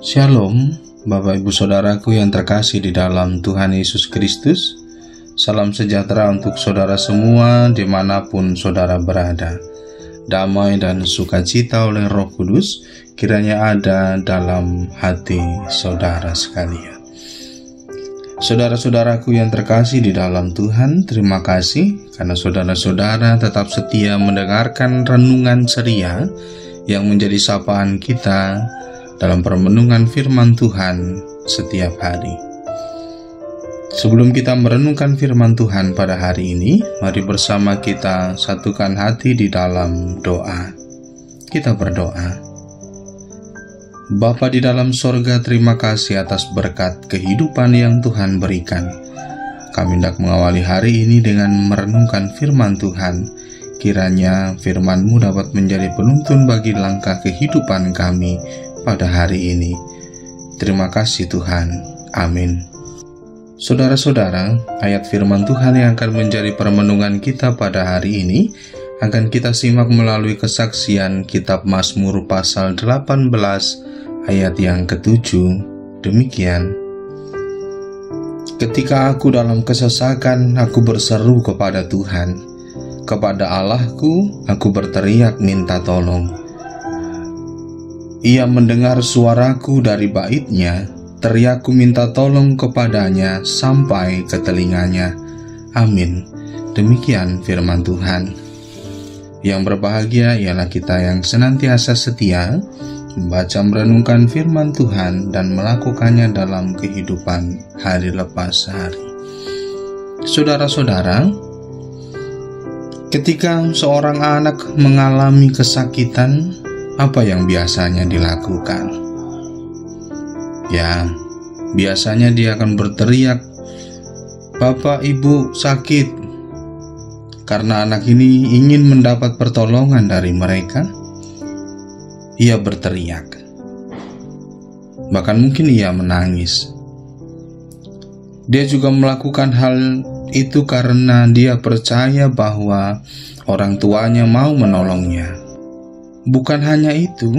Shalom, Bapak Ibu Saudaraku yang terkasih di dalam Tuhan Yesus Kristus. Salam sejahtera untuk saudara semua dimanapun saudara berada. Damai dan sukacita oleh Roh Kudus kiranya ada dalam hati saudara sekalian. Saudara-saudaraku yang terkasih di dalam Tuhan, terima kasih karena saudara-saudara tetap setia mendengarkan renungan ceria yang menjadi sapaan kita dalam permenungan firman Tuhan setiap hari. Sebelum kita merenungkan firman Tuhan pada hari ini, mari bersama kita satukan hati di dalam doa. Kita berdoa. Bapa di dalam sorga, terima kasih atas berkat kehidupan yang Tuhan berikan. Kami hendak mengawali hari ini dengan merenungkan firman Tuhan. Kiranya firman-Mu dapat menjadi penuntun bagi langkah kehidupan kami pada hari ini. Terima kasih Tuhan. Amin. Saudara-saudara, ayat firman Tuhan yang akan menjadi permenungan kita pada hari ini akan kita simak melalui kesaksian kitab Mazmur pasal 18 ayat yang ke-7. Demikian. Ketika aku dalam kesesakan, aku berseru kepada Tuhan. Kepada Allahku, aku berteriak minta tolong. Ia mendengar suaraku dari bait-Nya, teriakku minta tolong kepadanya sampai ke telinganya. Amin. Demikian firman Tuhan. Yang berbahagia ialah kita yang senantiasa setia membaca merenungkan firman Tuhan dan melakukannya dalam kehidupan hari lepas hari. Saudara-saudara, ketika seorang anak mengalami kesakitan, apa yang biasanya dilakukan? Ya, biasanya dia akan berteriak, "Bapak, Ibu sakit." Karena anak ini ingin mendapat pertolongan dari mereka, ia berteriak. Bahkan mungkin ia menangis. Dia juga melakukan hal itu karena dia percaya bahwa orang tuanya mau menolongnya. Bukan hanya itu,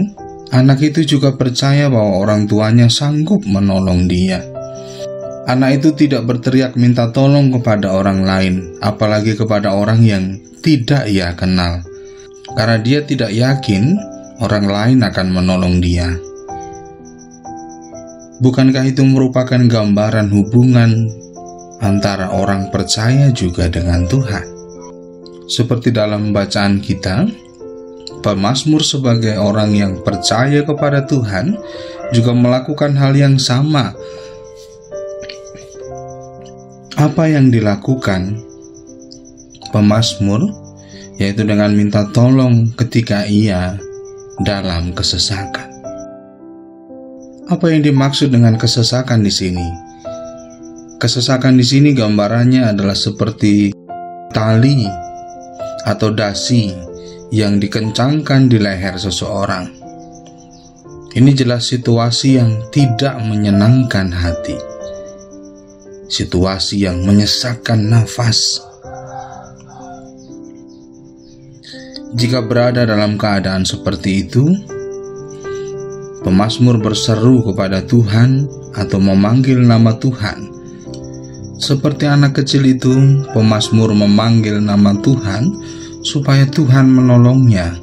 anak itu juga percaya bahwa orang tuanya sanggup menolong dia. Anak itu tidak berteriak minta tolong kepada orang lain, apalagi kepada orang yang tidak ia kenal, karena dia tidak yakin orang lain akan menolong dia. Bukankah itu merupakan gambaran hubungan antara orang percaya juga dengan Tuhan? Seperti dalam bacaan kita, pemazmur sebagai orang yang percaya kepada Tuhan juga melakukan hal yang sama. Apa yang dilakukan pemazmur, yaitu dengan minta tolong ketika ia dalam kesesakan. Apa yang dimaksud dengan kesesakan di sini? Kesesakan di sini gambarannya adalah seperti tali atau dasi yang dikencangkan di leher seseorang. Ini jelas situasi yang tidak menyenangkan hati. Situasi yang menyesakkan nafas. Jika berada dalam keadaan seperti itu, pemazmur berseru kepada Tuhan atau memanggil nama Tuhan. Seperti anak kecil itu, pemazmur memanggil nama Tuhan supaya Tuhan menolongnya,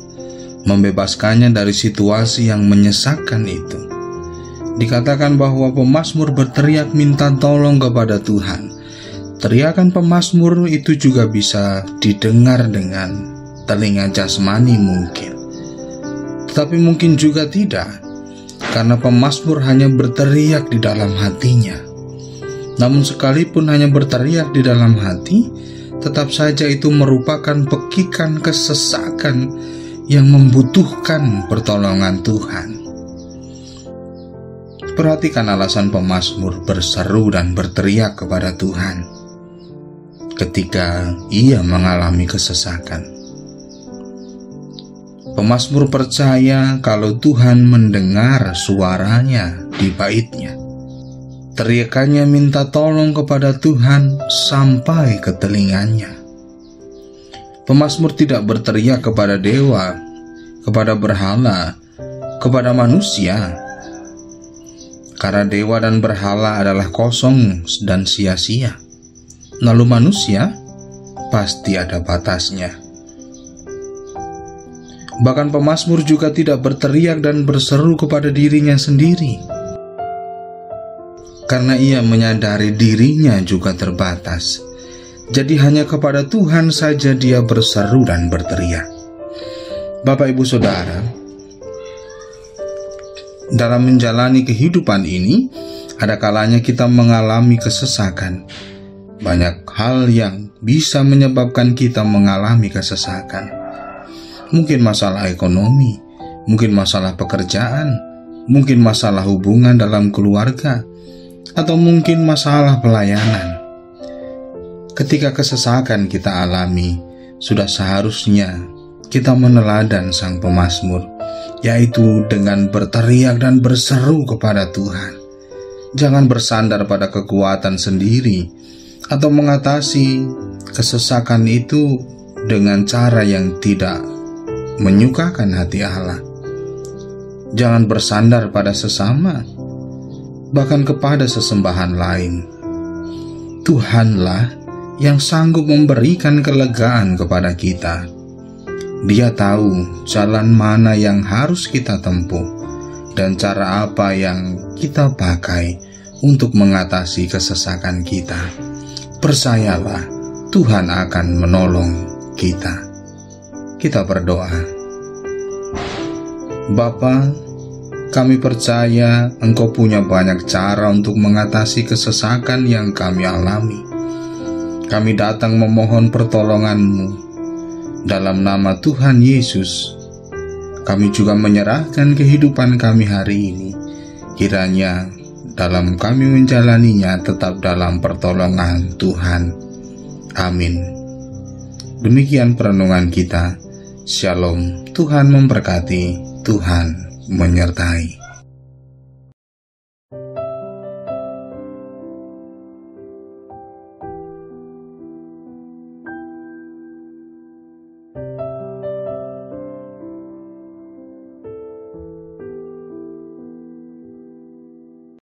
membebaskannya dari situasi yang menyesakkan itu. Dikatakan bahwa pemazmur berteriak minta tolong kepada Tuhan. Teriakan pemazmur itu juga bisa didengar dengan telinga jasmani mungkin, tetapi mungkin juga tidak, karena pemazmur hanya berteriak di dalam hatinya. Namun sekalipun hanya berteriak di dalam hati, tetap saja itu merupakan pekikan kesesakan yang membutuhkan pertolongan Tuhan. Perhatikan alasan pemazmur berseru dan berteriak kepada Tuhan ketika ia mengalami kesesakan. Pemazmur percaya kalau Tuhan mendengar suaranya di bait-Nya. Teriakannya minta tolong kepada Tuhan sampai ke telinganya. Pemazmur tidak berteriak kepada dewa, kepada berhala, kepada manusia. karena dewa dan berhala adalah kosong dan sia-sia. Lalu manusia pasti ada batasnya. Bahkan pemazmur juga tidak berteriak dan berseru kepada dirinya sendiri, karena ia menyadari dirinya juga terbatas. Jadi hanya kepada Tuhan saja dia berseru dan berteriak. Bapak, Ibu, Saudara, dalam menjalani kehidupan ini, ada kalanya kita mengalami kesesakan. Banyak hal yang bisa menyebabkan kita mengalami kesesakan. Mungkin masalah ekonomi, mungkin masalah pekerjaan, mungkin masalah hubungan dalam keluarga, atau mungkin masalah pelayanan. Ketika kesesakan kita alami, sudah seharusnya kita meneladan sang pemazmur, yaitu dengan berteriak dan berseru kepada Tuhan. Jangan bersandar pada kekuatan sendiri atau mengatasi kesesakan itu dengan cara yang tidak menyukakan hati Allah. Jangan bersandar pada sesama, bahkan kepada sesembahan lain. Tuhanlah yang sanggup memberikan kelegaan kepada kita. Dia tahu jalan mana yang harus kita tempuh dan cara apa yang kita pakai untuk mengatasi kesesakan kita. Percayalah, Tuhan akan menolong kita. Kita berdoa. Bapa, kami percaya Engkau punya banyak cara untuk mengatasi kesesakan yang kami alami. Kami datang memohon pertolongan-Mu. Dalam nama Tuhan Yesus, kami juga menyerahkan kehidupan kami hari ini. Kiranya dalam kami menjalaninya tetap dalam pertolongan Tuhan. Amin. Demikian perenungan kita. Shalom, Tuhan memberkati, Tuhan menyertai.